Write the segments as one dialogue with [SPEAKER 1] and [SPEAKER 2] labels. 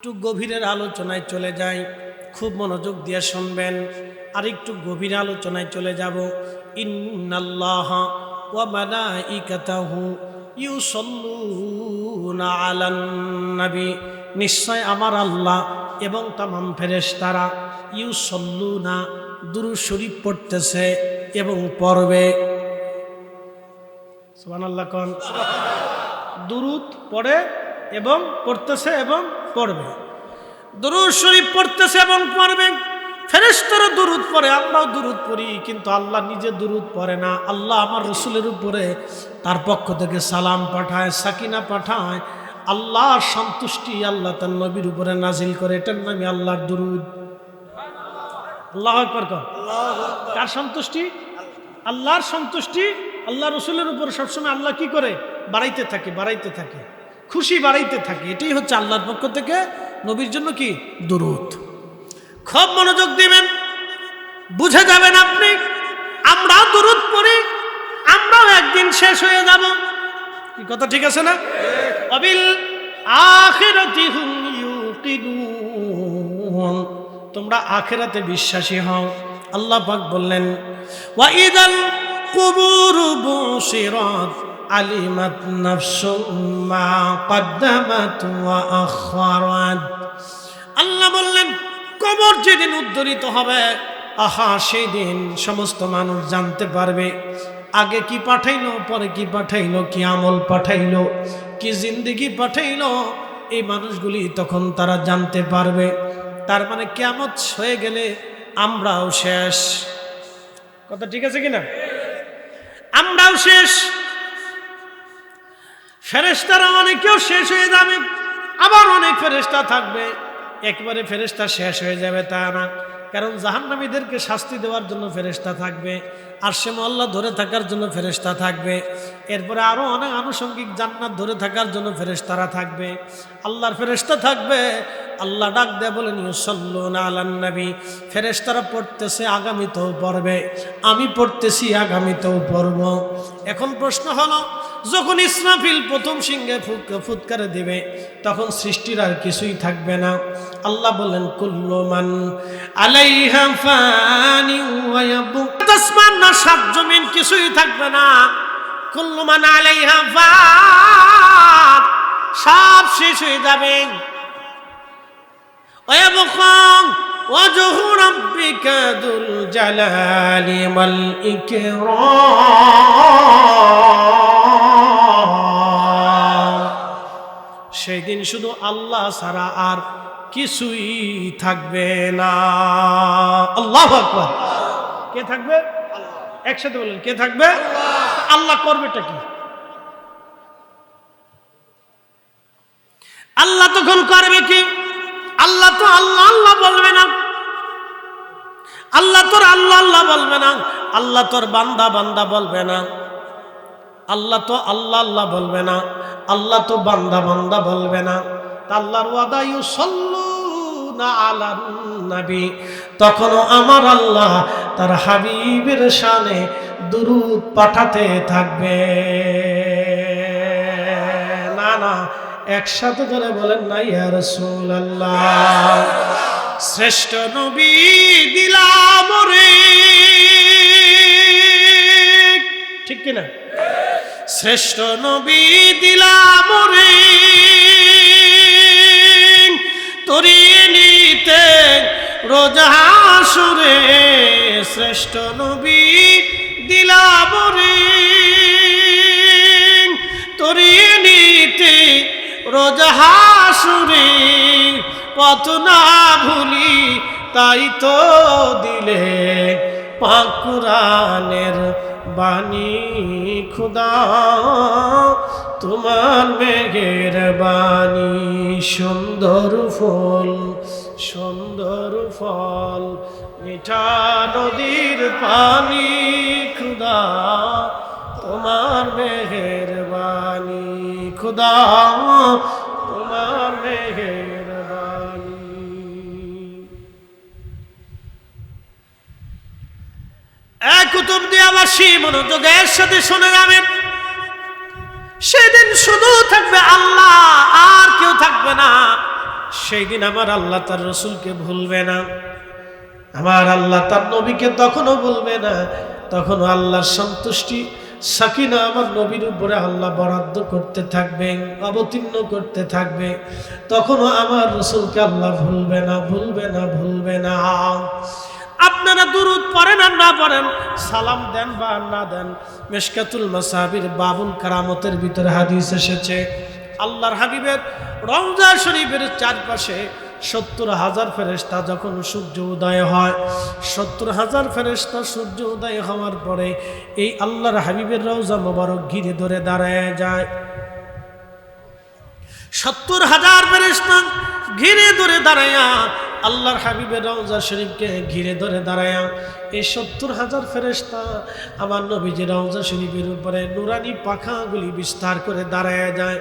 [SPEAKER 1] একটু গভীরের আলোচনায় চলে যাই, খুব মনোযোগ দিয়ে শুনবেন। আর একটু গভীর আলোচনায় চলে যাব। ইন্নাল্লাহা ওয়া মালাইকাতাহু ইউসাল্লুনা আলান নবী, নিশ্চয় আমার আল্লাহ এবং তামাম ফেরেশতারা ইউসাল্লুনা দুরূদ শরীফ পড়তেছে এবং পড়বে। সুবহানাল্লাহ কোন? দুরূদ পড়ে এবং পড়তেছে এবং পড়বে। দুরূদ শরীফ পড়তেছে এবং পড়বে। ফেরেশতারা দুরূদ পড়ে, আমরাও দুরূদ পড়ি, কিন্তু আল্লাহ নিজে দুরূদ পড়ে না। আল্লাহ আমার রাসূলের উপরে তার পক্ষ থেকে সালাম পাঠায়, সাকিনা পাঠায়। আল্লাহর সন্তুষ্টি আল্লাহ তার নবীর উপরে নাজিল করে, এটার নামই আল্লাহর দুরূদ। আল্লাহু আকবার। কার সন্তুষ্টি? আল্লাহর সন্তুষ্টি আল্লাহ রাসূলের উপরে সবসময় আল্লাহ কি করে? বাড়াইতে থাকে, বাড়াইতে থাকে, খুশি বাড়াইতে থাকে। এটাই হচ্ছে আল্লাহর পক্ষ থেকে নবীর জন্য কি? দুরূদ। খুব মনোযোগ দিবেন, বুঝে যাবেন আপনি। আমরাও দুরূদ পড়ি, আমরাও একদিন শেষ হয়ে যাব। কি কথা ঠিক আছে না? অবিল আখিরাতি হুম ইউকিনুন, তোমরা আখিরাতে বিশ্বাসী হও। আল্লাহ পাক বললেন ওয়া ইদাল কুবুরু বুশিরাত আলিমাত নাফসুম মা কদ্দামাত ওয়া আখারাত। আল্লাহ বললেন কবর যেদিন উদ্ধরিত হবে, আহা সেই দিন সমস্ত মানুষ জানতে পারবে আগে কি পাঠাইলো, পরে কি পাঠাইলো, কি আমল পাঠাইলো, কি জিন্দেগি পাঠাইলো। এই মানুষগুলি তখন তারা জানতে পারবে। তার মানে কিয়ামত হয়ে গেলে আমরাও শেষ। কথা ঠিক আছে কিনা? আমরাও শেষ। ফেরেশতারা অনেকেও শেষ হয়ে যাবে, আবার অনেক ফেরেশতা থাকবে। একবারে ফেরেশতা শেষ হয়ে যাবে তা না, কারণ জাহান্নামীদেরকে শাস্তি দেওয়ার জন্য ফেরেশতা থাকবে, আরশে মুআল্লা ধরে থাকার জন্য ফেরেশতা থাকবে, এরপরে আরো অনেক আনুষঙ্গিক জান্নাত ধরে থাকার জন্য ফেরেশতারা থাকবে, আল্লাহর ফেরেশতা থাকবে। আল্লাহ ডাক দেয়া বলেন ইউসাল্লুনা আলান নবী, ফেরেশতারা পড়তেছে, আগামীতেও পড়বে, আমি পড়তেছি, আগামীতেও পড়ব। এখন প্রশ্ন হলো, যখন ইসরাফিল প্রথম সিংহে ফুৎকারে দিবে, তখন সৃষ্টির আর কিছুই থাকবে না। আল্লাহ বলেন কুল্লু মান আলাইহা ফানি ওয়া ইয়াবকা, আসমান না সাত জমিন কিছুই থাকবে না। কুল্লু মান আলাইহা ফান, সব শেষ হয়ে যাবে। ওয়া ইয়াবকা ওয়াজহু রাব্বিকা যুল জালালি ওয়াল ইকরাম। সেই দিন শুধু আল্লাহ ছাড়া আর কিছুই থাকবে না। আল্লাহু আকবার। কে থাকবে? একসাথে বলেন, কে থাকবে? আল্লাহ করবেটা কি? আল্লাহ তখন করবে কি? আল্লাহ তো আল্লাহ আল্লাহ বলবে না, আল্লাহ তোর আল্লাহ আল্লাহ বলবে না, আল্লাহ তোর বান্দা বান্দা বলবে না, আল্লাহ তো আল্লাহ আল্লাহ বলবে না, আল্লাহ তো বান্দা বান্দা বলবে না। আল্লাহর ওয়াদা ইউসাল্লুনা আলান নবী, তখনও আমার আল্লাহ তার হাবিবের শানে দুরূদ পাঠাতে থাকবে। না না, একসাথে ধরে বলেন না ইয়া রাসূলুল্লাহ। শ্রেষ্ঠ নবী দিলাম রে, ঠিক কিনা? শ্রেষ্ঠ নবী দিলাম রে, তরিয়ে নিতে রোজ হাসরে। শ্রেষ্ঠ নবী দিলাম রে, তরিয়ে নিতে রোজ হাসরে। পথ না ভুলি তাই তো দিলে পাক কুরআনের বাণী খুদা, তোমার মেহেরবানি। সুন্দর ফুল সুন্দর ফল, মিঠা নদীর পানি খুদা, তোমার মেহেরবানি খুদা, তোমার মেহেরবানি। এক কুতুবদিয়াবাসী মনোযোগের সাথে শুনে যাবেন। সেদিন শুধু থাকবে আল্লাহ, আর কেউ থাকবে না। সেই দিন আমার আল্লাহ তার রসুলকে ভুলবে না, আমার আল্লাহ তার নবীকে তখনও ভুলবে না। তখনও আল্লাহর সন্তুষ্টি সাকিনা আমার নবীর উপরে আল্লাহ বরাদ্দ করতে থাকবে, অবতীর্ণ করতে থাকবে। তখনও আমার রসুলকে আল্লাহ ভুলবে না, ভুলবে না, ভুলবে না। আপনারা দুরূদ পড়েন আর না পড়েন, সালাম দেন বা না দেন, মিশকাতুল মাসাবির বাবুল কারামতের ভিতরে হাদিস এসেছে, আল্লাহর হাবিবের রওজা শরীফের চারপাশে 70,000 ফেরেশতা যখন সূর্য উদয় হয়, 70,000 ফেরেশতা সূর্য উদয় হওয়ার পরে এই আল্লাহর হাবিবের রওজা মোবারক ঘিরে ধরে দাঁড়ায় যায়। 70,000 ফেরেশতা ঘিরে ধরে দাঁড়ায়া আল্লাহর হাবিবের রওজা শরীফকে ঘিরে ধরে দাঁড়ায়া এই 70,000 ফেরেশতা আমার নবীজির রওজা শরীফের উপরে নুরানি পাখাগুলি বিস্তার করে দাঁড়ায়া যায়।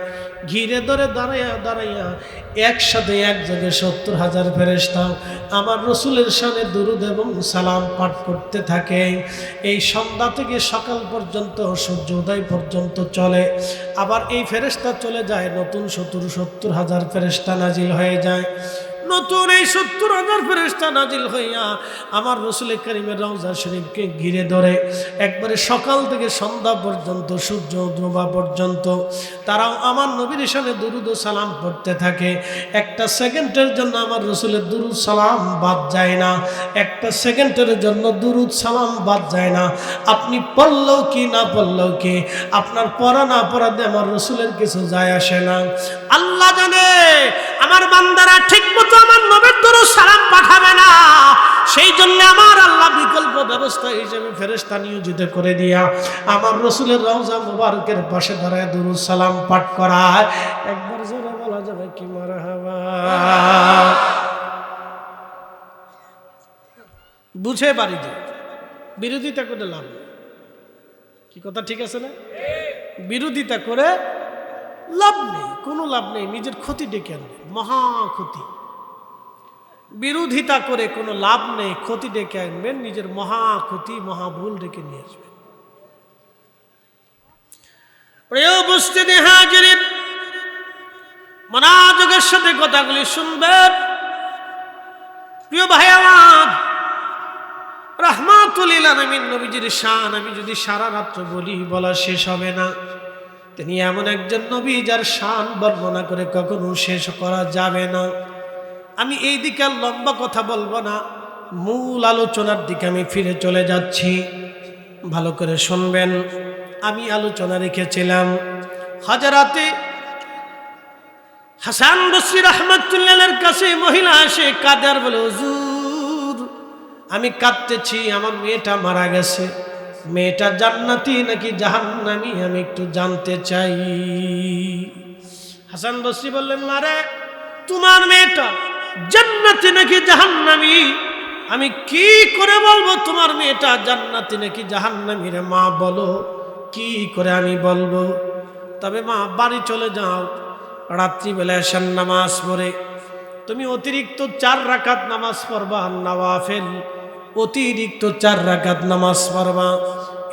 [SPEAKER 1] ঘিরে ধরে দাঁড়ায়া দাঁড়ায়া একসাথে এক জায়গায় 70,000 ফেরেশতা আমার রসুলের শানে দুরূদ এবং সালাম পাঠ করতে থাকে। এই সন্ধ্যা থেকে সকাল পর্যন্ত সূর্য উদয় পর্যন্ত চলে। আবার এই ফেরেশতা চলে যায়, নতুন 70,000 ফেরেশতা নাজিল হয়ে যায়। নতুন এই 70,000 ফেরেশতা নাজিল হইয়া আমার রসুল করিমের রওজা শরীফকে ঘিরে ধরে একবারে সকাল থেকে সন্ধ্যা পর্যন্ত, সূর্য ডোবা পর্যন্ত তারাও আমার নবীর শানে দুরূদ ও সালাম পড়তে থাকে। একটা সেকেন্ডের জন্য আমার রসুলের দুরূদ সালাম বাদ যায় না, একটা সেকেন্ডের জন্য দুরূদ সালাম বাদ যায় না। আপনি পড়লেও কি না পড়লেও কি, আপনার পড়া না পড়া দিয়ে আমার রসুলের কিছু যায় আসে না। আল্লাহ জানে আমার বান্দারা ঠিক মতো আমার নবীর দুরূদ সালাম পাঠাবে না, সেই জন্য আমার আল্লাহ বিকল্প ব্যবস্থা হিসেবে ফেরেশতা নিয়োজিত করে দিয়া আমার রসুলের রওজা মুবারকের পাশে দাঁড়ায় দুরূদ সালাম পাঠ করায়। একবার জোরে বলা যাবে কি মারহাবা? বুঝে পারি যে বিরোধিতা করে লাভ নেই। কি কথা ঠিক আছে না? বিরোধিতা করে লাভ নেই, কোনো লাভ নেই, নিজের ক্ষতি ডেকে আনবে, মহা ক্ষতি। বিরোধিতা করে কোনো লাভ নেই, ক্ষতি ডেকে আনবেন, নিজের মহা ক্ষতি, মহা ভুল ডেকে নিয়ে আসবেন। প্রিয় উপস্থিতি হাজিরিন, মনোযোগের সাথে কথাগুলি শুনবেন। প্রিয় ভাই আমার, রাহমাতুল লিল আলামিন নবীজির শান আমি যদি সারা রাত্র বলি বলা শেষ হবে না। তিনি এমন একজন নবী যার শান বর্ণনা করে কখনো শেষ করা যাবে না। আমি এই দিকে আর লম্বা কথা বলবো না, মূল আলোচনার দিকে আমি ফিরে চলে যাচ্ছি। ভালো করে শুনবেন। আমি আলোচনা রেখেছিলাম হযরতে হাসান বসরি রাহমাতুল্লাহর কাছে মহিলা এসে কাঁদে আর বলে, হুজুর আমি কাঁদতেছি, আমার মেয়েটা মারা গেছে, মেয়েটা জান্নাতি নাকি জাহান্নামী আমি একটু জানতে চাই। হাসান বসরি বললেন, মারে তোমার মেয়েটা জান্নাতি নাকি জাহান্নামী আমি কি করে বলবো তোমার মেয়েটা জান্নাতি নাকি জাহান্নামী? রে মা বলো কি করে আমি বলবো? তবে মা বাড়ি চলে যাও, রাত্রিবেলা এশার নামাজ পড়ে তুমি অতিরিক্ত 4 রাকাত নামাজ পড়বা, নওয়াফিল অতিরিক্ত 4 রাকাত নামাজ পড়বা।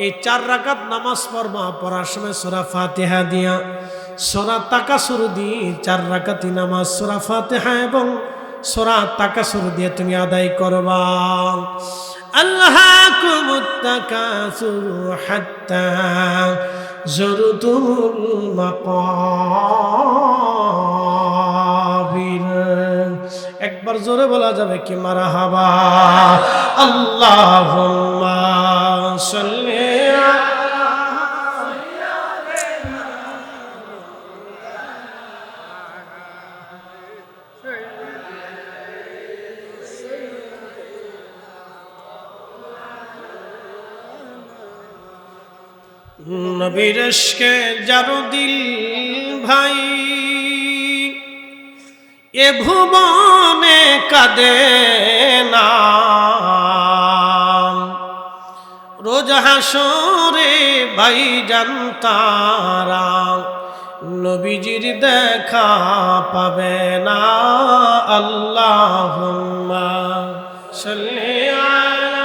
[SPEAKER 1] এই 4 রাকাত নামাজ পড়বা, পড়ার সময় সূরা ফাতিহা দিয়া, সূরা তাকাসুর দিয়ে 4 রাকাতি নামাজ সূরা ফাতিহা এবং সূরা তাকাসুর দিয়ে তুমি আদায় করবা। আল্লাহাকুমুত তাকাসুর হাত্তা যুরতুমুল মাকাবির। একবার জোরে বলা যাবে কি মারহাবা? আল্লাহুম্মা সাল্লি নবীর ইশকে যার দিল ভাই এ ভুবনে কাঁদে না, রোজ হাসরে ভাই জানতারা নবীজির দেখা পাবে না। আল্লাহুম্মা সাল্লি আলা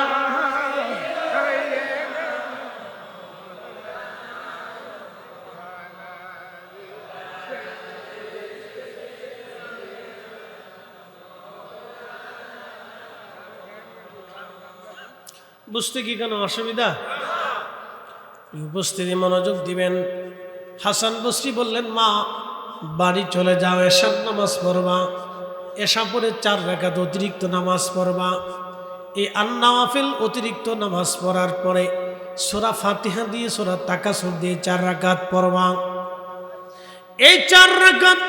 [SPEAKER 1] বুঝতে কি কোনো অসুবিধা? উপস্থিতি মনোযোগ দিবেন। হাসান বসরি বললেন, মা বাড়ি চলে যাও, এশার নামাজ পড়বা, এশা পরে 4 রাকাত অতিরিক্ত নামাজ পড়বা। এই আন-নওয়াফিল অতিরিক্ত নামাজ পড়ার পরে সূরা ফাতিহা দিয়ে সূরা তাকাসুর দিয়ে 4 রাকাত পড়বা। এই 4 রাকাত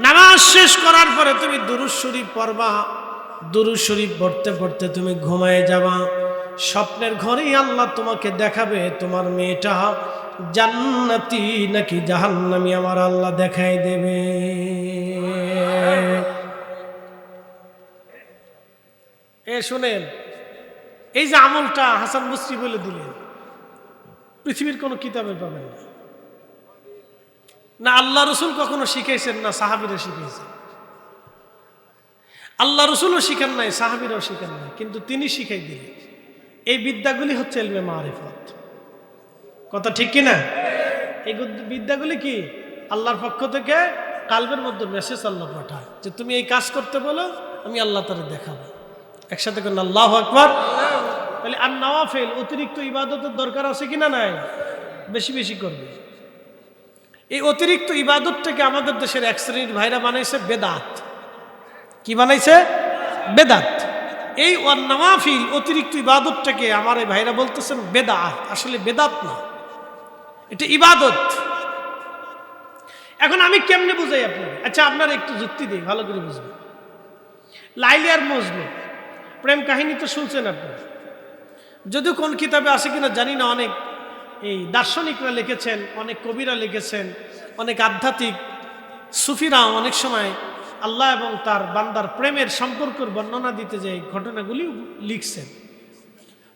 [SPEAKER 1] নামাজ শেষ করার পরে তুমি দুরূদ শরীফ পড়বা। দুরূদ শরীফ পড়তে পড়তে তুমি ঘুমায়ে যাবা। স্বপ্নের ঘরেই আল্লাহ তোমাকে দেখাবে তোমার মেয়েটা জান্নাতি নাকি জাহান্নামী, আমার আল্লাহ দেখাই দেবে। শুনেন, এই যে আমলটা হাসান বসরি বলে দিলেন, পৃথিবীর কোনো কিতাবে পাবেন না। না আল্লাহ রসুল কখনো শিখাইছেন, না সাহাবীরা শিখাইছেন। আল্লাহ রসুলও শিখান নাই, সাহাবীরাও শিখান নাই, কিন্তু তিনি শিখাই দিলেন। এই বিদ্যাগুলি হচ্ছে ইলমে মারিফত। কথা ঠিক কিনা? এই বিদ্যাগুলি কি আল্লাহর পক্ষ থেকে কালবের মধ্যে মেসেজ আল্লাহ পাঠায় যে তুমি এই কাজ করতে বলো, আমি আল্লাহ তাআলা দেখাবো। একসাথে করেন আল্লাহু আকবার। তাহলে আর নওয়াফিল অতিরিক্ত ইবাদতের দরকার আছে কিনা? নাই, বেশি বেশি করবে। এই অতিরিক্ত ইবাদতটাকে আমাদের দেশের এক শ্রেণীর ভাইরা বানাইছে বেদাত। কি বানাইছে? বেদাত। এই নওয়াফিল অতিরিক্ত ইবাদতটাকে আমার এই ভাইরা বলতেছেন বেদাত। আসলে বেদাত না, এটা ইবাদত। এখন আমি কেমনে বুঝাই আপনার? আচ্ছা আপনার একটু যুক্তি দিই, ভালো করে বুঝবেন। লাইলি আর মজনু প্রেম কাহিনী তো শুনছেন আপনার, যদিও কোন কিতাবে আছে কিনা জানি না। অনেক এই দার্শনিকরা লিখেছেন, অনেক কবিরা লিখেছেন, অনেক আধ্যাত্মিক সুফিরা অনেক সময় আল্লাহ এবং তার বান্দার প্রেমের সম্পর্কের বর্ণনা দিতে যে ঘটনাগুলি লিখছেন।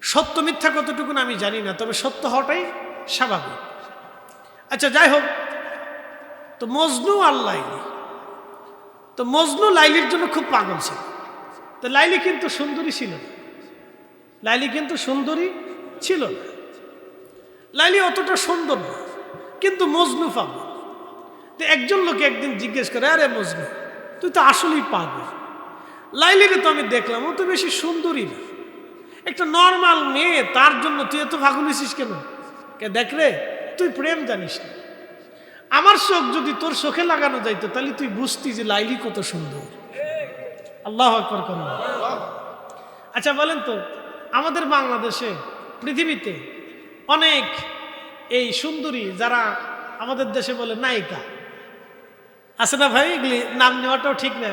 [SPEAKER 1] সত্য মিথ্যা কতটুকুন আমি জানি না, তবে সত্য হওয়াটাই স্বাভাবিক। আচ্ছা যাই হোক, তো মজনু আর লাইলি, তো মজনু লাইলির জন্য খুব পাগল ছিল। তো লাইলি কিন্তু সুন্দরী ছিল না, লাইলি কিন্তু সুন্দরী ছিল না। লাইলি অতটা সুন্দর না, কিন্তু মজনু পাগল। তো একজন লোকে একদিন জিজ্ঞেস করে, আরে মজনু তুই তো আসলেই পাগল, লাইলিরে তো আমি দেখলাম, ও তো বেশি সুন্দরী না, একটা নর্মাল মেয়ে, তার জন্য তুই এত পাগল হয়েছিস কেন? কে দেখ রে, তুই প্রেম জানিস না। আমার চোখ যদি তোর চোখে লাগানো যাইতো তাহলে তুই বুঝতি যে লাইলি কত সুন্দর। আল্লাহু আকবার কোন। আচ্ছা বলেন তো, আমাদের বাংলাদেশে পৃথিবীতে অনেক এই সুন্দরী যারা আমাদের দেশে বলে নায়িকা আছে না ভাই? এগুলি নাম নেওয়াটাও ঠিক না,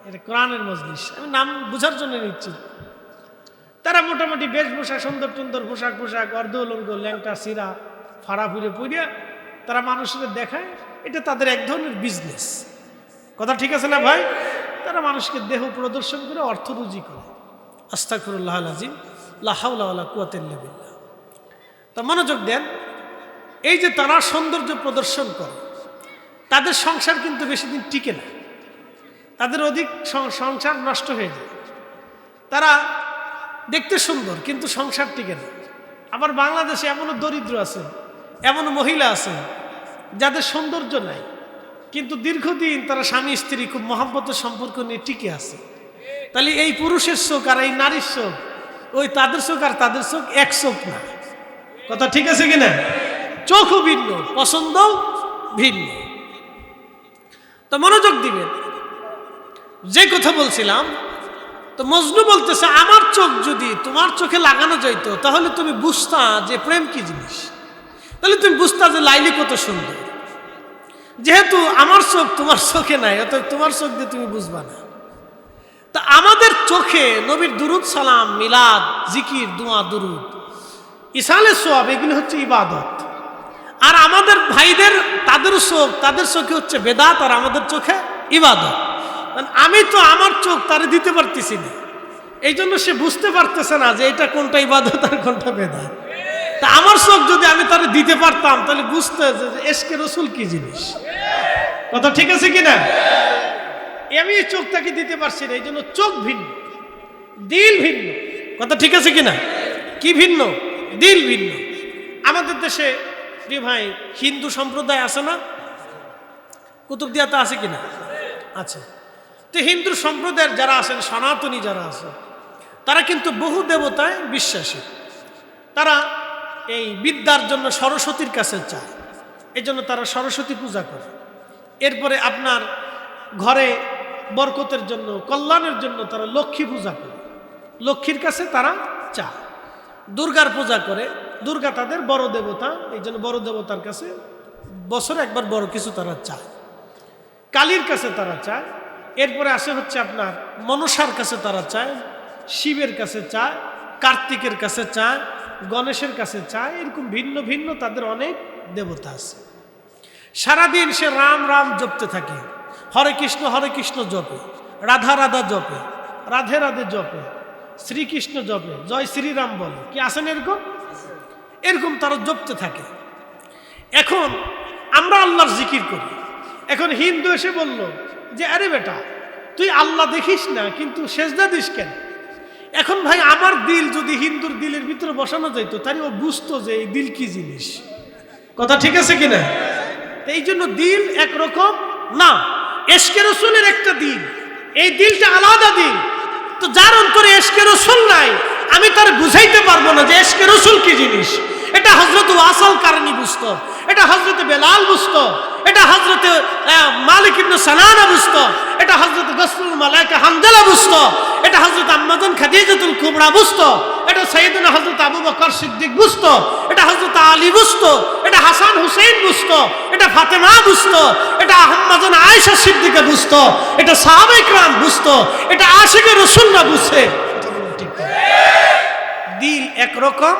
[SPEAKER 1] এটা কোরআনের মজলিস, আমি নাম বুঝার জন্য নিচ্ছি। তারা মোটামুটি বেশভূষা, সুন্দর সুন্দর পোশাক অর্ধ উলঙ্গ, ল্যাংটা সিরা ফাড়া ফুরে পুড়িয়া তারা মানুষকে দেখায়। এটা তাদের এক ধরনের বিজনেস। কথা ঠিক আছে না ভাই? তারা মানুষকে দেহ প্রদর্শন করে অর্থ রুজি করে। আস্তাগফিরুল্লাহ আল-আযীম, লা হাওলা ওয়ালা কুওয়াতা ইল্লা বিল্লাহ। তা মনোযোগ দেন, এই যে তারা সৌন্দর্য প্রদর্শন করে, তাদের সংসার কিন্তু বেশি দিন টিকে না, তাদের অধিক সংসার নষ্ট হয়ে যায়। তারা দেখতে সুন্দর কিন্তু সংসার টিকে না। আবার বাংলাদেশে এমনও দরিদ্র আছে, এমন মহিলা আছে যাদের সৌন্দর্য নাই, কিন্তু দীর্ঘদিন তারা স্বামী স্ত্রী খুব মহব্বতের সম্পর্ক নিয়ে টিকে আছে। তাহলে এই পুরুষের চোখ আর এই নারীর চোখ, ওই তাদের চোখ আর তাদের চোখ এক চোখ না। কথা ঠিক আছে কিনা? চোখও ভিন্ন, পছন্দ ভিন্ন। তো মনোযোগ দিবেন, যে কথা বলছিলাম, তো মজনু বলতেছে আমার চোখ যদি তোমার চোখে লাগানো যাইতো তাহলে তুমি বুঝতা যে প্রেম কি জিনিস, তাহলে তুমি বুঝতা যে লাইলি কত সুন্দর। যেহেতু আমার চোখ তোমার চোখে নাই, অতএব তোমার চোখ দিয়ে তুমি বুঝবা না। তা আমাদের চোখে নবীর দুরুদ সালাম, মিলাদ, জিকির, দোয়া, দুরুদ, ইসালে সোয়াব, এগুলি হচ্ছে ইবাদত। আর আমাদের ভাইদের তাদের চোখে হচ্ছে বেদাত, আর আমাদের চোখে ইবাদত। আমি তো আমার চোখ তারে দিতে পারতেছি না, এই জন্য সে বুঝতে পারতেছে না যে এটা কোনটা ইবাদত আর কোনটা বেদাত। তা আমার চোখ যদি আমি তারে দিতে পারতাম তাহলে বুঝতে যে এশকে রসুল কি জিনিস। কথা ঠিক আছে কিনা? আমি এই চোখটাকে দিতে পারছি না, এই জন্য চোখ ভিন্ন, দিল ভিন্ন। কথা ঠিক আছে কিনা? কি ভিন্ন? দিল ভিন্ন। আমাদের দেশে প্রিয় ভাই হিন্দু সম্প্রদায় আছে না? কুতুবদিয়াতে আছে কিনা? আছে। তো হিন্দু সম্প্রদায়ের যারা আছেন, সনাতনী যারা আছে, তারা কিন্তু বহু দেবতায় বিশ্বাসী। তারা এই বিদ্যার জন্য সরস্বতীর কাছে চায়, এই জন্য তারা সরস্বতী পূজা করে। এরপরে আপনার ঘরে বরকতের জন্য, কল্যাণের জন্য তারা লক্ষ্মী পূজা করে, লক্ষ্মীর কাছে তারা চায়। দুর্গার পূজা করে, দুর্গা তাদের বড় দেবতা, এই জন্য বড় দেবতার কাছে বছরে একবার বড় কিছু তারা চায়। কালীর কাছে তারা চায়। এরপরে আসে হচ্ছে আপনার মনসার কাছে তারা চায়, শিবের কাছে চায়, কার্তিকের কাছে চায়, গণেশের কাছে চায়। এরকম ভিন্ন ভিন্ন তাদের অনেক দেবতা আছে। সারাদিন সে রাম রাম জপতে থাকে, হরে কৃষ্ণ জপে, রাধা রাধা জপে, রাধে রাধে জপে, শ্রীকৃষ্ণ জপে, জয় শ্রীরাম বলে। কি আছেন এরকম? এরকম তারা জপতে থাকে। এখন আমরা আল্লাহর জিকির করি। এখন হিন্দু এসে বলল যে আরে বেটা, তুই আল্লাহ দেখিস না কিন্তু সেজদা দিস কেন? এখন ভাই, আমার দিল যদি হিন্দুর দিলের ভিতরে বসানো যাইতো, তাহলে ও বুঝতো যে এই দিল কি জিনিস। কথা ঠিক আছে কিনা? এই জন্য দিল একরকম না, এশকে রসুলের একটা দিল, এই দিলটা আলাদা দিল। তো যার অন্তরে এশকে রসুল নাই, আমি তার বুঝাইতে পারবো না যে এশকে রসুল কি জিনিস। এটা হযরত ওয়াসাল কারণী বুঝতো, এটা হযরত বেলাল বুঝতো, এটা হযরত মালিক ইবনে সানানা বুঝতো, এটা হযরত গসলুল মালায়েকা হানজালা বুঝতো, এটা হযরত আম্মাজান খাদিজাতুল কুবরা বুঝতো, এটা সাইয়েদনা হযরত আবু বকর সিদ্দিক বুঝতো, এটা হযরত আলী বুঝতো, এটা হাসান হুসেইন বুঝতো, এটা ফাতেমা বুঝতো, এটা আম্মাজান আয়েশা সিদ্দিকা বুঝতো, এটা সাহাবায়ে কেরাম বুঝতো, এটা আশিকে রাসূলরা বুঝে। দিল একরকম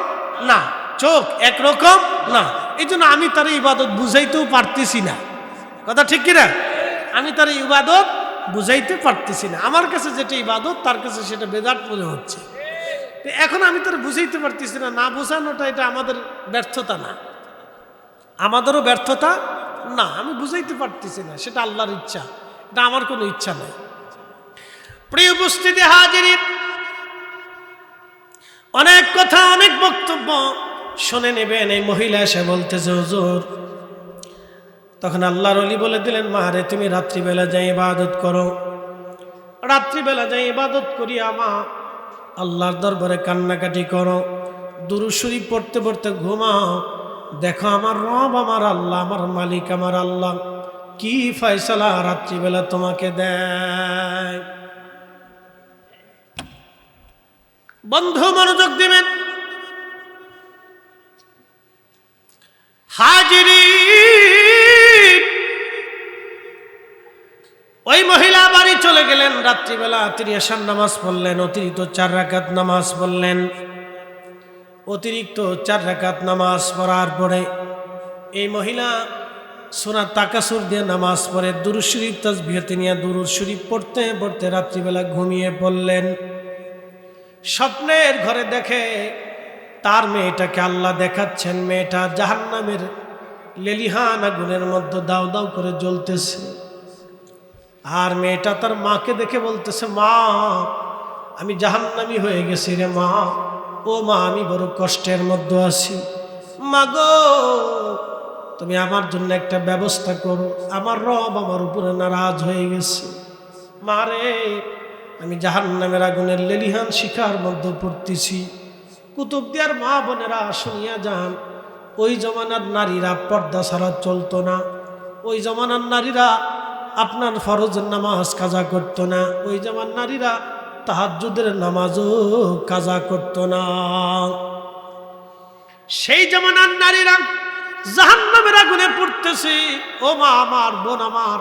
[SPEAKER 1] না, চোখ একরকম না। এই জন্য আমি তার ইবাদত বুঝাইতেও পারতেছি না। কথা ঠিক কিনা? আমি তার ইবাদত বুঝাইতে পারতেছি না। আমার কাছে যেটা ইবাদত, তার কাছে সেটা বেদাত মনে হচ্ছে। এখন আমি তার বুঝাইতে পারতেছি না। না বোঝানোটা এটা আমাদের ব্যর্থতা না, আমাদেরও ব্যর্থতা না। আমি বুঝাইতে পারতেছি না, সেটা আল্লাহর ইচ্ছা, এটা আমার কোনো ইচ্ছা নাই। প্রিয় উপস্থিতি হাজিরিন, অনেক কথা, অনেক বক্তব্য শুনে নেবেন। এই মহিলা এসে বলতেছে হুজুর, তখন আল্লাহর ওলি বলে দিলেন, মা রে, তুমি রাত্রিবেলা যাই ইবাদত করো, রাত্রিবেলা যাই ইবাদত করি, আমা আল্লাহর দরবারে কান্নাকাটি করো, দুরূদ শরীফ পড়তে পড়তে ঘুমাও। দেখো আমার রব, আমার আল্লাহ, আমার মালিক, আমার আল্লাহ কি ফয়সালা রাত্রিবেলা তোমাকে দেয়। বন্ধু মনোযোগ দিবেন। হাজিরিন, ওই মহিলা বাড়ি চলে গেলেন। রাত্রিবেলা তিনি এশার নামাজ পড়লেন, অতিরিক্ত 4 রাকাত নামাজ পড়লেন। অতিরিক্ত 4 রাকাত নামাজ পড়ার পরে এই মহিলা সূরা তাকাসুর দিয়ে নামাজ পড়ে দুরূদ শরীফ তাসবিহতে নিয়ে দুরূদ শরীফ পড়তে পড়তে রাত্রিবেলা ঘুমিয়ে পড়লেন। স্বপ্নের ঘরে দেখে তার মেয়েটাকে আল্লাহ দেখাচ্ছেন, মেয়েটা জাহান্নামের লেলিহান আগুনের মধ্যে দাউ দাউ করে জ্বলতেছে। আর মেয়েটা তার মাকে দেখে বলতেছে, মা আমি জাহান্নামী হয়ে গেছি রে মা, ও মা আমি বড় কষ্টের মধ্যে আছি, মা গো তুমি আমার জন্য একটা ব্যবস্থা করো, আমার রব আমার উপরে নারাজ হয়ে গেছে। মা রে, আমি জাহান্নামের আগুনের লেলিহান শিখার মধ্যে পড়তেছি। কুতুবদিয়ার মা বোনেরা শুনিয়া যান, ওই জমানার নারীরা পর্দা ছাড়া চলতো না, ওই জমানার নারীরা আপনার ফরজের নামাজ কাজা করতো না, ওই জমানার নারীরা তাহাজ্জুদের নামাজও কাজা করতো না। সেই জমানার নারীরা জাহান্নামের আগুনে পড়তেছে। ও মা আমার, বোন আমার,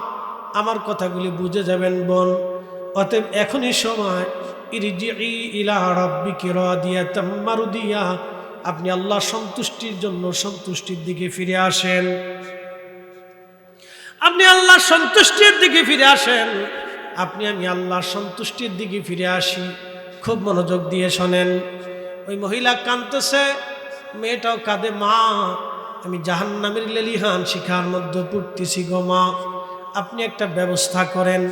[SPEAKER 1] আমার কথাগুলি বুঝে যাবেন বোন। অতএব এখনই সময়, ইরজিই ইলা রাব্বিকি রাদিয়াতাম মারদিয়া, আপনি আল্লাহ সন্তুষ্টির জন্য সন্তুষ্টির দিকে ফিরে আসেন, আপনি আল্লাহ সন্তুষ্টির দিকে ফিরে আসেন। আপনি আমি আল্লাহ সন্তুষ্টির দিকে ফিরে আসি। খুব মনোযোগ দিয়ে শোনেন। ওই মহিলা কাঁদতেছে, মেয়েটাও কাঁদে, মা আমি জাহান্নামের লেলিহান শিখার মধ্যে পড়তেছি গো মা, আপনি একটা ব্যবস্থা করেন।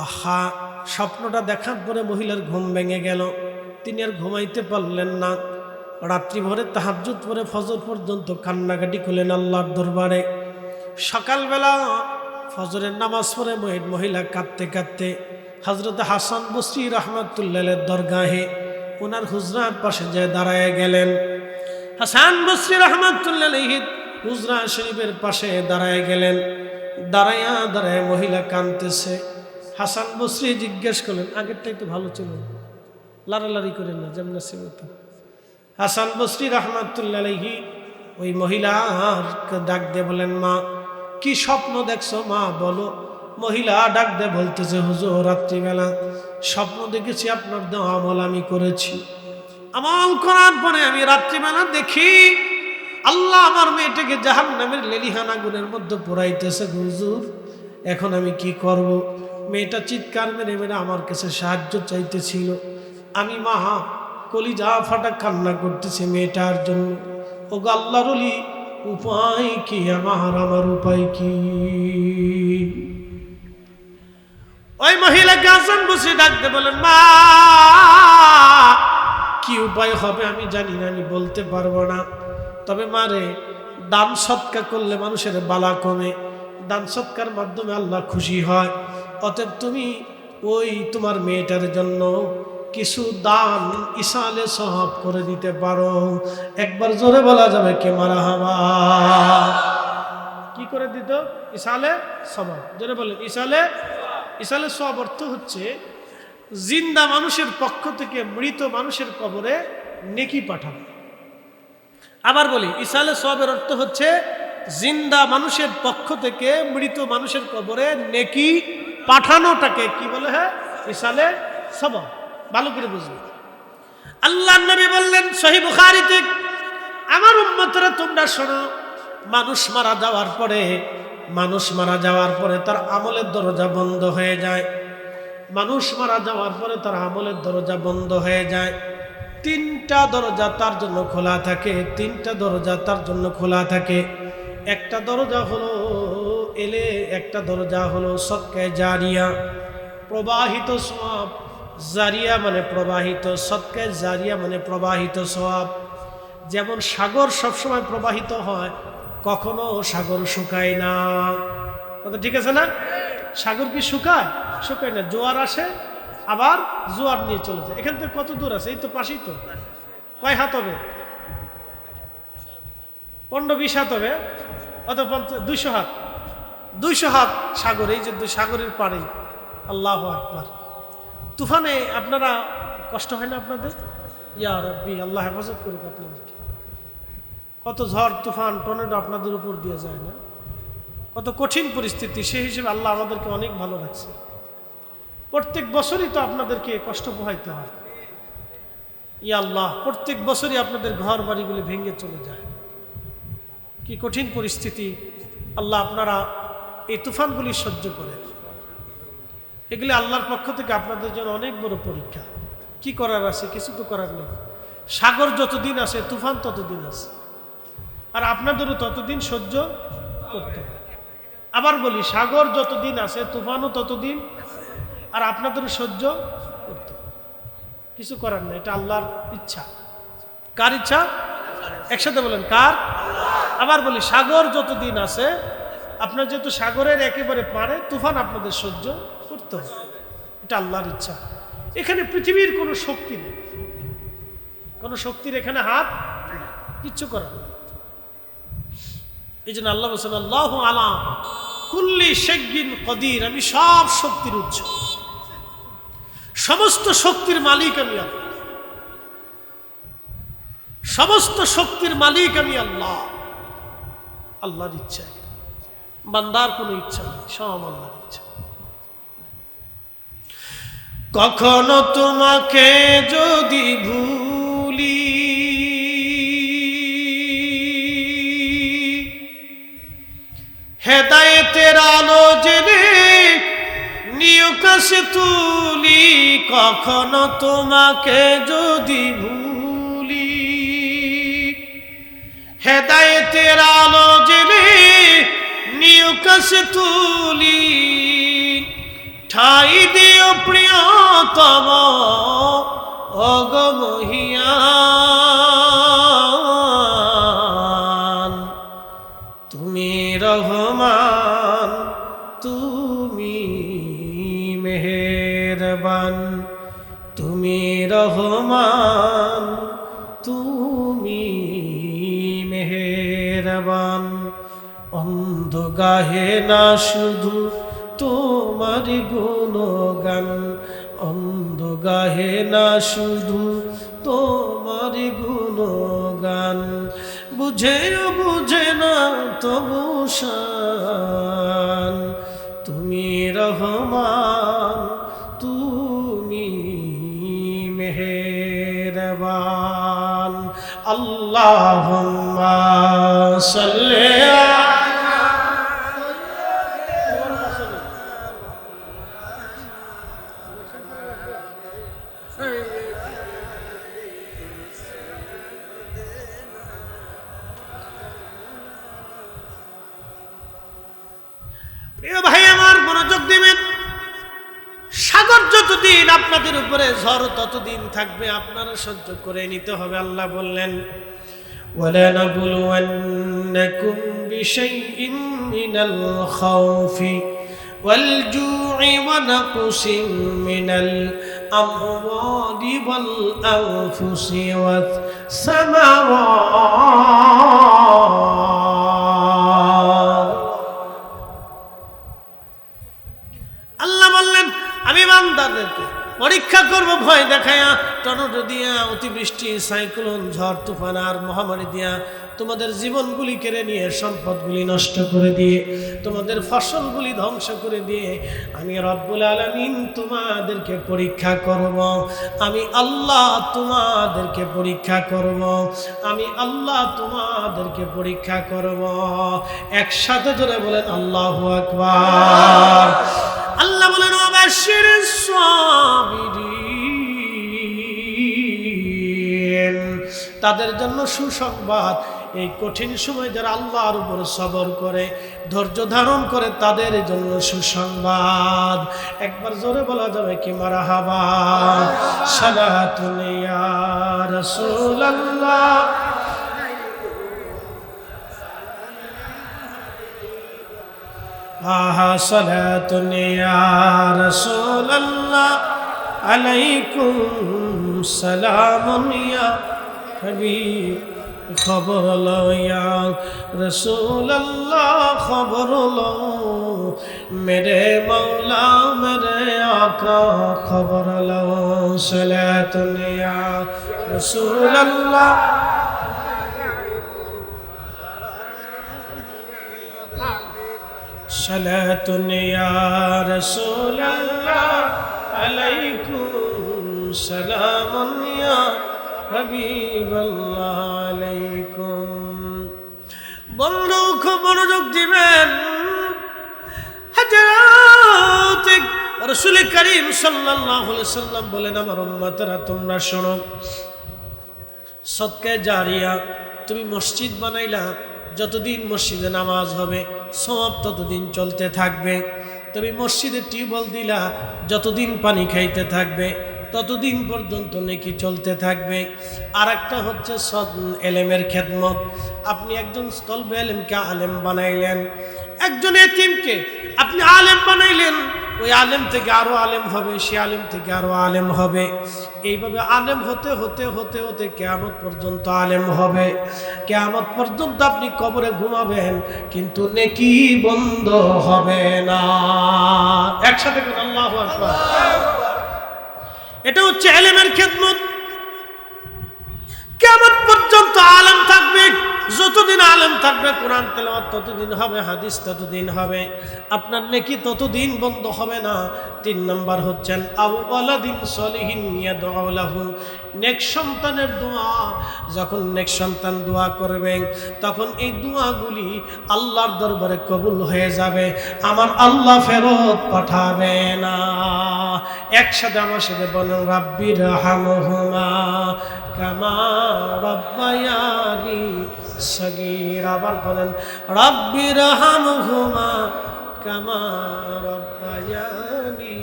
[SPEAKER 1] আহা, স্বপ্নটা দেখার পরে মহিলার ঘুম ভেঙে গেল। তিনি আর ঘুমাইতে পারলেন না। রাত্রি ভরে তাহাজ্জুদ পরে ফজর পর্যন্ত কান্নাকাটি করলেন আল্লাহর দরবারে। সকালবেলা ফজরের নামাজ পড়ে মহিলা কাঁদতে কাঁদতে হযরত হাসান বসরি রাহমাতুল্লাহ দরগাহে ওনার হুজরার পাশে যে দাঁড়ায় গেলেন। হাসান বসরি রাহমাতুল্লাহ আলাইহি হুজরা শরীফের পাশে দাঁড়ায় গেলেন। দাঁড়ায় মহিলা কাঁদতেছে। হাসান বসরি জিজ্ঞেস করলেন, আগেরটাই তো ভালো ছিল, লাড়ালাড়ি করেন না, যেমন ছিল তো। হাসান বসরি রাহমাতুল্লাহ আলাইহি ওই মহিলাকে ডাক দিয়ে বলেন, মা কি স্বপ্ন দেখছো মা বলো। মহিলা ডাক দিয়ে বলতেছে, হুজুর রাত্রিবেলা স্বপ্ন দেখেছি আপনার দেওয়া আমল আমি করেছি। আমল করার পরে আমি রাত্রিবেলা দেখি আল্লাহ আমার মেয়েটাকে জাহান্নামের লেলিহান আগুনের মধ্যে পোড়াইতেছে। হুজুর এখন আমি কি করব? মেয়েটা চিৎকার মেরে মেরে আমার কাছে সাহায্য চাইতেছিল। আমি মা কলিজা ফাটা কান্না করতেছি মেয়েটার জন্য। ও গো আল্লাহর ওলি, উপায় কি আমার উপায় কি? ওই মহিলাকে হাসান বসে ডাকতে বলেন, মা কি উপায় হবে আমি জানি না, আমি বলতে পারবো না। তবে মারে দান সৎকার করলে মানুষের বালা কমে, দান সৎকার মাধ্যমে আল্লাহ খুশি হয়। অতএব তুমি ওই তোমার মেয়েটার জন্য কিছু দান ইসালে সওয়াব করে দিতে পারো। একবার জোরে বলা যাবে কে মারহাবা? কি করে দিত? ইসালে সওয়াব। জোরে বলেন ইসালে সওয়াব অর্থ হচ্ছে জিন্দা মানুষের পক্ষ থেকে মৃত মানুষের কবরে নেকি পাঠানো। আবার বলি, ইসালে সওয়াবের অর্থ হচ্ছে জিন্দা মানুষের পক্ষ থেকে মৃত মানুষের কবরে নেকি পাঠানোটাকে কি বলে? হ্যাঁ, ইসালে সওয়াব। ভালো করে বুঝবে। আল্লাহর নবী বললেন সহিহ বুখারীতে, আমার উম্মতরা তোমরা শোনো, মানুষ মারা যাওয়ার পরে তার আমলের দরজা বন্ধ হয়ে যায়। মানুষ মারা যাওয়ার পরে তার আমলের দরজা বন্ধ হয়ে যায়। তিনটা দরজা তার জন্য খোলা থাকে। একটা দরজা হলো সদকায়ে জারিয়া, প্রবাহিত সওয়াব। জারিয়া মানে প্রবাহিত, সদকায়ে জারিয়া মানে প্রবাহিত সওয়াব। যেমন সাগর সবসময় প্রবাহিত হয়, কখনো সাগর শুকায় না। কথা ঠিক আছে না? সাগর কি শুকায় না, জোয়ার আসে আবার জোয়ার নিয়ে চলে যায়। এখান থেকে কত দূর আছে? এই তো পাশেই তো। কয় হাত হবে? 15-20 হাত হবে, অত 200 হাত সাগর। এই যে সাগরের পাড়ে। আল্লাহু আকবার। তুফানে আপনারা কষ্ট হয় না আপনাদের? ইয়া রাব্বি, আল্লাহ হেফাজত করুক আপনাদেরকে। কত ঝড় তুফান টর্নেডো আপনাদের উপর দিয়ে যায় না? কত কঠিন পরিস্থিতি। সেই হিসেবে আল্লাহ আমাদেরকে অনেক ভালো রাখছে। প্রত্যেক বছরই তো আপনাদেরকে কষ্ট পোহাইতে হয়। ইয়া আল্লাহ, প্রত্যেক বছরই আপনাদের ঘর বাড়িগুলি ভেঙে চলে যায়। কি কঠিন পরিস্থিতি। আল্লাহ আপনারা এই তুফানগুলি সহ্য করেন। এগুলি আল্লাহর পক্ষ থেকে আপনাদের জন্য অনেক বড় পরীক্ষা। কি করার আছে? কিছু তো করার নেই। সাগর যতদিন আছে তুফান ততদিন আছে, আর আপনাদেরও ততদিন সহ্য করতে হবে। আবার বলি, সাগর যতদিন আছে তুফানও ততদিন, আর আপনাদেরও সহ্য করতে হবে। কিছু করার নেই, এটা আল্লাহর ইচ্ছা। কার ইচ্ছা? একসাথে বলেন, কার? আবার বলি, সাগর যতদিন আছে, আপনার যেহেতু সাগরের একেবারে পারে, তুফান আপনাদের সহ্য করতে হবে। এটা আল্লাহর ইচ্ছা। এখানে পৃথিবীর কোনো শক্তি নেই, কোনো শক্তির এখানে হাত কিচ্ছু করার নেই। এই জন্য আল্লাহ বলছেন, আল্লাহু আলা কুল্লি শাইইন কাদির, আমি সব শক্তির উৎস, সমস্ত শক্তির মালিক আমি আল্লাহ, সমস্ত শক্তির মালিক আমি আল্লাহ। আল্লাহর ইচ্ছা, বান্দার কোনো ইচ্ছা নেই, সব আল্লাহর ইচ্ছা। কখনো তোমাকে যদি ভুলি, হেদায়েতের আলো জেনে নিও কাছে তুলি। কখনো তোমাকে যদি ভুলি, হেদায়েতের আলো জেনে নিও কাছে তুলি। ঠাই দিও প্রিয়তম অগমহিয়ান, তুমি রহমান, তুমি মেহেরবান, তুমি রহমান, তুমি মেহেরবান। অন্ধ গাহে না শুধু তোমার গুণগান, অন্ধ গাহে না শুধু তোমার গুণগান। বুঝেও বুঝে না তবু শান, তুমি রহমান, তুমি মেহেরবান। আল্লাহুম্মা সাল্লি প্রিয় ভাই আমার, মনোযোগ দিবেন। সাগর যতদিন আপনাদের উপরে ঝড় ততদিন থাকবে, আপনারা সহ্য করে নিতে হবে। আল্লাহ বললেন, وَلَنَبْلُوَنَّكُمْ بِشَيْءٍ مِّنَ الْخَوْفِ وَالْجُوعِ وَنَقْصٍ مِّنَ الْأَمْوَالِ وَالْأَنفُسِ وَالثَّمَرَاتِ। আল্লাহ বললেন, আমি বান্দাদেরকে পরীক্ষা করব ভয় দেখায়া, টর্নেডো দিয়া, অতিবৃষ্টি, সাইক্লোন, ঝড় তুফান আর মহামারী দিয়া তোমাদের জীবনগুলি কেড়ে নিয়ে, সম্পদগুলি নষ্ট করে দিয়ে, তোমাদের ফসলগুলি ধ্বংস করে দিয়ে আমি রব্বুল আলামিন তোমাদেরকে পরীক্ষা করব। আমি আল্লাহ তোমাদেরকে পরীক্ষা করব, আমি আল্লাহ তোমাদেরকে পরীক্ষা করব। একসাথে জোরে বলেন আল্লাহু আকবার। আল্লাহ বলেন, ওয়াবাশশিরিস সাবিরিন, তাদের জন্য সুসংবাদ। এই কঠিন সময় যারা আল্লাহর উপর সবর করে, ধৈর্য ধারণ করে, তাদের জন্য সুসংবাদ। একবার জোরে বলা যাবে কি মারহাবা। সালাতুন ইয়া রাসূলুল্লাহ, সালাতুন ইয়া রাসূলুল্লাহ, আলাইকুম সালামুন ইয়া হাবিব। খবর লো ইয়া রাসূলুল্লাহ, খবর লো মেরে মৌলা মেরে আকা, খবর লো। সালাতুন ইয়া রাসূলুল্লাহ, সালাতুন ইয়া রাসূলুল্লাহ, আলাইকুম সালামুন ইয়া হাবিবাল্লাহ, আলাইকুম। বন্ধু খুব মনোযোগ দিবেন। হযরত রাসূল করিম সাল্লাল্লাহু আলাইহি সাল্লাম বলেন, আমার উম্মতরা তোমরা শোনো, সদকা জারিয়া, তুমি মসজিদ বানাইলা, যতদিন মসজিদে নামাজ হবে সওয়াব ততদিন চলতে থাকবে। তুমি মসজিদে টিউবওয়েল দিলা, যতদিন পানি খাইতে থাকবে ততদিন পর্যন্ত নেকি চলতে থাকবে। আর একটা হচ্ছে এলেমের খেদমত। আপনি একজন তলবে এলেমকে আলেম বানাইলেন, একজন এতিমকে আপনি আলেম বানাইলেন, ওই আলেম থেকে আরো আলেম হবে, সে আলেম থেকে আরো আলেম হবে। এইভাবে আলেম হতে হতে হতে হতে কিয়ামত পর্যন্ত আলেম হবে। কিয়ামত পর্যন্ত আপনি কবরে ঘুমাবেন, কিন্তু নেকি বন্ধ হবে না। একসাথে বলুন আল্লাহু আকবার। এটা হচ্ছে ইলমের খেদমত। কিয়ামত পর্যন্ত আলেম থাকবে, যতদিন আলেম থাকবে কোরআন তেলাওয়াত ততদিন হবে, হাদিস ততদিন হবে, আপনার নেকি ততদিন বন্ধ হবে না। 3 নম্বর হচ্ছেন আওয়ালাদিন সলিহিন ইয়াদউ লাহু, নেক সন্তানের দোয়া। যখন নেক সন্তান দোয়া করবে তখন এই দোয়াগুলি আল্লাহর দরবারে কবুল হয়ে যাবে, আমার আল্লাহ ফেরত পাঠাবে না। একসাথে আমার সাথে বলেন, রাব্বির হামহুমা কামা রাব্বায়ানি সগীরা। আবার বলেন, রাব্বির হামহুমা কামা রাব্বায়ানি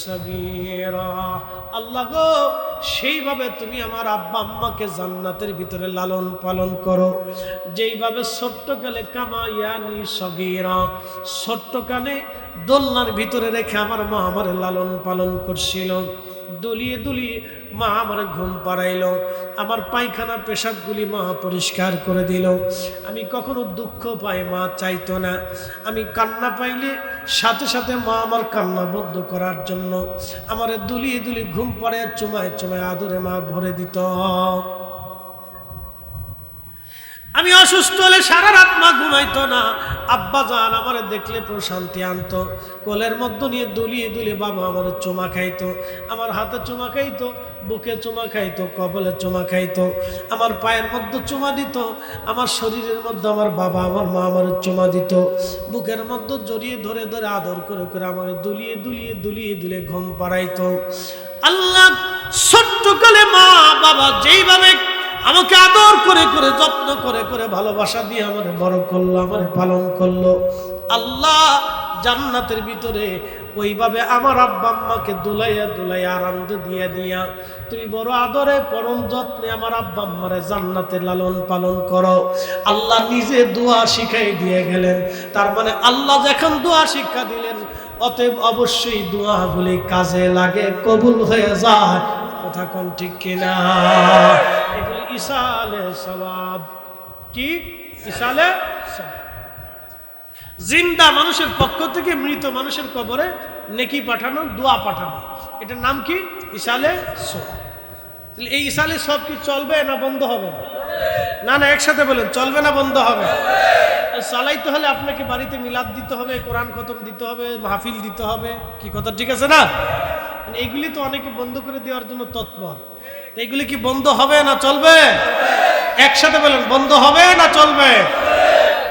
[SPEAKER 1] সগীরা। আল্লাহ গো, সেইভাবে তুমি আমার আব্বা আম্মাকে জান্নাতের ভিতরে লালন পালন করো, যেইভাবে ছোট্টকালে কামায়ানি সগীরা, ছোট্টকালে দোলনার ভিতরে রেখে আমার মা আমার লালন পালন করছিল। দুলিয়ে দুলিয়ে মা আমার ঘুম পাড়াইলো, আমার পায়খানা পেশাবগুলি মা পরিষ্কার করে দিল। আমি কখনো দুঃখ পাই মা চাইতো না, আমি কান্না পাইলে সাথে সাথে মা আমার কান্না বন্ধ করার জন্য আমার দুলিয়ে দুলিয়ে ঘুম পাড়ায় চুমায় চুমায় আদরে মা ভরে দিত। আমি অসুস্থ হলে সারা রাত মা ঘুমাইতো না, আব্বা জান আমার দেখলে প্রশান্তি আনতো, কোলের মধ্যে নিয়ে দুলিয়ে দুলিয়ে বাবা আমার চুমা খাইতো, আমার হাতে চুমা খাইতো, বুকে চুমা খাইতো, কপালে চুমা খাইতো, আমার পায়ের মধ্যে চুমা দিত, আমার শরীরের মধ্যে আমার বাবা আমার মা আমার চুমা দিত, বুকের মধ্যে জড়িয়ে ধরে ধরে আদর করে করে আমার দুলিয়ে দুলিয়ে দুলিয়ে দুলিয়ে ঘুম পাড়াইতো। আল্লাহ ছোট্টকালে মা বাবা যেইভাবে আমাকে আদর করে করে যত্ন করে করে ভালোবাসা দিয়ে আমারে বড় করলো, আমারে পালন করলো, আল্লাহ জান্নাতের ভিতরে ওইভাবে আমার আব্বা আম্মাকে দুলাইয়া দুলাইয়া আনন্দ দিয়া দিয়া তুমি বড় আদরে পরম যত্নে আমার আব্বা আম্মারে জান্নাতে লালন পালন করো। আল্লাহ নিজে দোয়া শিখাই দিয়ে গেলেন, তার মানে আল্লাহ যখন দোয়া শিক্ষা দিলেন অতএব অবশ্যই দোয়াগুলি কাজে লাগে, কবুল হয়ে যায়। কথা কোন ঠিক কিনা? এগুলি ইসালে সওয়াব। কি ইসালে সওয়াব? জিন্দা মানুষের পক্ষ থেকে মৃত মানুষের কবরে নেকি পাঠানো, দোয়া পাঠানো, এটার নাম কি? ইসালে সওয়াব। তাহলে এই ইসালে সওয়াব কি চলবে না বন্ধ হবে? না না, একসাথে বলেন, চলবে না বন্ধ হবে? চালাইতে হলে আপনাকে বাড়িতে মিলাদ দিতে হবে, কোরআন খতম দিতে হবে, মাহফিল দিতে হবে, কি কথা ঠিক আছে না? এইগুলি তো অনেকে বন্ধ করে দেওয়ার জন্য তৎপর, এইগুলি কি বন্ধ হবে না চলবে? একসাথে বলেন, বন্ধ হবে না চলবে?